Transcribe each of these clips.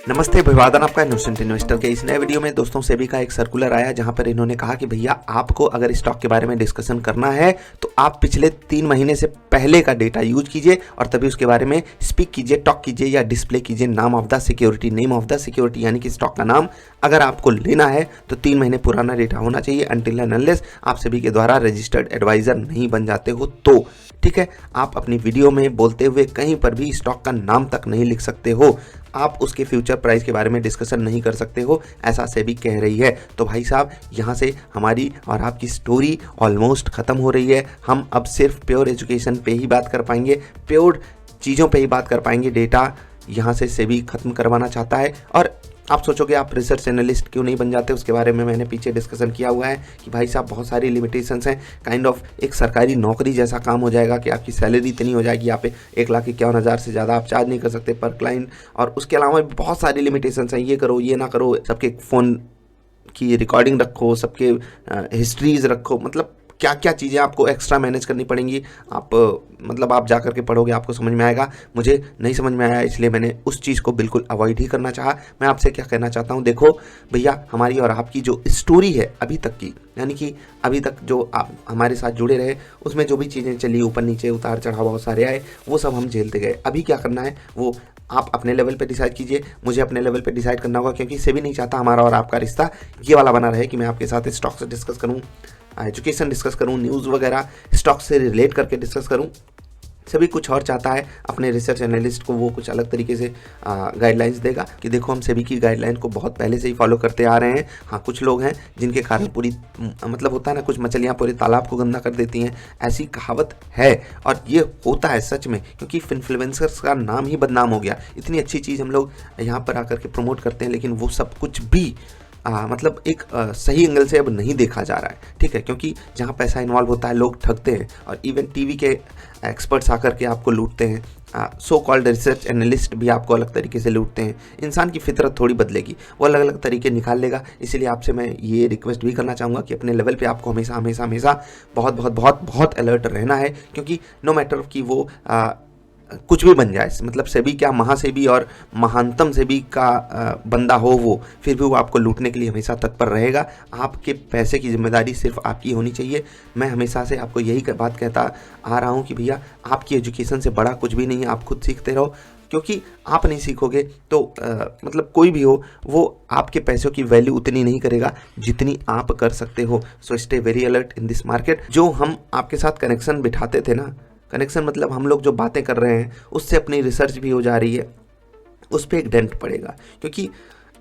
नमस्ते, अभिवादन आपका इनोसेंट इन्वेस्टर के इस नए वीडियो में दोस्तों सेबी का एक सर्कुलर आया जहां पर इन्होंने कहा कि भैया आपको अगर स्टॉक के बारे में डिस्कशन करना है तो आप पिछले 3 महीने से पहले का डेटा यूज कीजिए और तभी उसके बारे में स्पीक कीजिए, टॉक कीजिए या डिस्प्ले कीजिए नाम of the security. Name of the security यानी कि स्टॉक का नाम अगर आपको लेना है तो 3 महीने पुराना डेटा होना चाहिए अनटिल एंड अनलेस आप सेबी के द्वारा रजिस्टर्ड एडवाइजर नहीं बन जाते हो तो ठीक है। आप अपनी वीडियो में बोलते हुए कहीं पर भी स्टॉक का नाम तक नहीं लिख सकते हो, आप उसके फ्यूचर प्राइस के बारे में डिस्कशन नहीं कर सकते हो, ऐसा सेबी कह रही है। तो भाई साहब यहाँ से हमारी और आपकी स्टोरी ऑलमोस्ट ख़त्म हो रही है। हम अब सिर्फ प्योर एजुकेशन पे ही बात कर पाएंगे, प्योर चीज़ों पे ही बात कर पाएंगे। डेटा यहाँ से सेबी खत्म करवाना चाहता है और आप सोचोगे आप रिसर्च एनालिस्ट क्यों नहीं बन जाते, उसके बारे में मैंने पीछे डिस्कशन किया हुआ है कि भाई साहब बहुत सारी लिमिटेशंस हैं। काइंड ऑफ एक सरकारी नौकरी जैसा काम हो जाएगा कि आपकी सैलरी इतनी हो जाएगी, यहाँ पे 1,51,000 से ज़्यादा आप चार्ज नहीं कर सकते पर क्लाइंट, और उसके अलावा भी बहुत सारी लिमिटेशंस हैं। ये करो ये ना करो, सबके फ़ोन की रिकॉर्डिंग रखो, सबके हिस्ट्रीज रखो, मतलब क्या क्या चीज़ें आपको एक्स्ट्रा मैनेज करनी पड़ेंगी। आप मतलब आप जा करके पढ़ोगे आपको समझ में आएगा। मुझे नहीं समझ में आया इसलिए मैंने उस चीज़ को बिल्कुल अवॉइड ही करना चाहा। मैं आपसे क्या कहना चाहता हूँ, देखो भैया हमारी और आपकी जो स्टोरी है अभी तक की, यानी कि अभी तक जो आप हमारे साथ जुड़े रहे उसमें जो भी चीज़ें चली, ऊपर नीचे उतार चढ़ाव बहुत सारे आए, वो सब हम झेलते गए। अभी क्या करना है वो आप अपने लेवल पे डिसाइड कीजिए, मुझे अपने लेवल पे डिसाइड करना होगा, क्योंकि सेबी नहीं चाहता हमारा और आपका रिश्ता ये वाला बना रहे कि मैं आपके साथ स्टॉक से डिस्कस करूँ, एजुकेशन डिस्कस करूँ, न्यूज़ वगैरह स्टॉक से रिलेट करके डिस्कस करूँ। सभी कुछ और चाहता है, अपने रिसर्च एनालिस्ट को वो कुछ अलग तरीके से गाइडलाइंस देगा कि देखो हम सभी की गाइडलाइन को बहुत पहले से ही फॉलो करते आ रहे हैं। हाँ, कुछ लोग हैं जिनके कारण पूरी मतलब होता है ना, कुछ मछलियाँ पूरे तालाब को गंदा कर देती हैं, ऐसी कहावत है और ये होता है सच में, क्योंकि इन्फ्लुएंसर्स का नाम ही बदनाम हो गया। इतनी अच्छी चीज़ हम लोग यहाँ पर आकर के प्रमोट करते हैं लेकिन वो सब कुछ भी मतलब एक सही एंगल से अब नहीं देखा जा रहा है, ठीक है, क्योंकि जहाँ पैसा इन्वॉल्व होता है लोग ठगते हैं और इवन टीवी के एक्सपर्ट्स आकर के आपको लूटते हैं। सो कॉल्ड रिसर्च एनालिस्ट भी आपको अलग तरीके से लूटते हैं। इंसान की फितरत थोड़ी बदलेगी, वो अलग अलग तरीके निकाल लेगा। इसीलिए आपसे मैं ये रिक्वेस्ट भी करना चाहूँगा कि अपने लेवल पे आपको हमेशा हमेशा हमेशा बहुत बहुत बहुत बहुत अलर्ट रहना है, क्योंकि नो मैटर कि वो कुछ भी बन जाए, मतलब सेबी क्या महासेबी और महानतम सेबी का बंदा हो वो, फिर भी वो आपको लूटने के लिए हमेशा तत्पर रहेगा। आपके पैसे की जिम्मेदारी सिर्फ आपकी होनी चाहिए। मैं हमेशा से आपको यही बात कहता आ रहा हूँ कि भैया आपकी एजुकेशन से बड़ा कुछ भी नहीं है, आप खुद सीखते रहो, क्योंकि आप नहीं सीखोगे तो मतलब कोई भी हो वो आपके पैसों की वैल्यू उतनी नहीं करेगा जितनी आप कर सकते हो। So stay very alert in this market. जो हम आपके साथ कनेक्शन बिठाते थे ना, कनेक्शन मतलब हम लोग जो बातें कर रहे हैं उससे अपनी रिसर्च भी हो जा रही है, उस पर एक डेंट पड़ेगा। क्योंकि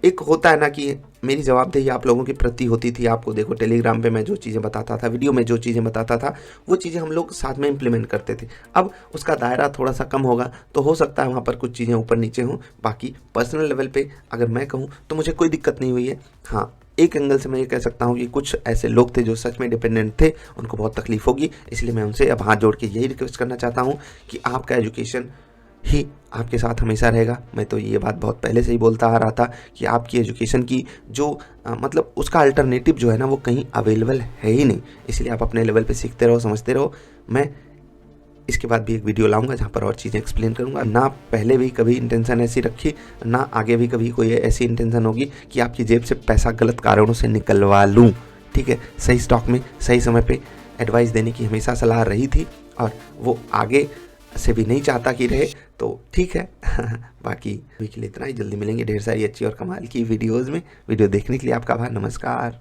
एक होता है ना कि मेरी जवाबदेही आप लोगों की प्रति होती थी। आपको देखो टेलीग्राम पे मैं जो चीज़ें बताता था, वीडियो में जो चीज़ें बताता था, वो चीज़ें हम लोग साथ में इम्प्लीमेंट करते थे। अब उसका दायरा थोड़ा सा कम होगा तो हो सकता है वहाँ पर कुछ चीज़ें ऊपर नीचे हों। बाकी पर्सनल लेवल पे अगर मैं कहूँ तो मुझे कोई दिक्कत नहीं हुई है। हाँ, एक एंगल से मैं ये कह सकता हूँ कि कुछ ऐसे लोग थे जो सच में डिपेंडेंट थे, उनको बहुत तकलीफ होगी। इसलिए मैं उनसे अब हाथ जोड़ के यही रिक्वेस्ट करना चाहता हूँ कि आपका एजुकेशन ही आपके साथ हमेशा रहेगा। मैं तो ये बात बहुत पहले से ही बोलता आ रहा था कि आपकी एजुकेशन की जो मतलब उसका अल्टरनेटिव जो है ना वो कहीं अवेलेबल है ही नहीं। इसलिए आप अपने लेवल पे सीखते रहो, समझते रहो। मैं इसके बाद भी एक वीडियो लाऊंगा जहाँ पर और चीज़ें एक्सप्लेन करूँगा। ना पहले भी कभी इंटेंशन ऐसी रखी, ना आगे भी कभी कोई ऐसी इंटेंशन होगी कि आपकी जेब से पैसा गलत कारणों से निकलवा लूँ, ठीक है। सही स्टॉक में सही समय पे एडवाइस देने की हमेशा सलाह रही थी और वो आगे से भी नहीं चाहता कि रहे, तो ठीक है। बाकी अभी के लिए इतना ही, जल्दी मिलेंगे ढेर सारी अच्छी और कमाल की वीडियोज़ में। वीडियो देखने के लिए आपका आभार, नमस्कार।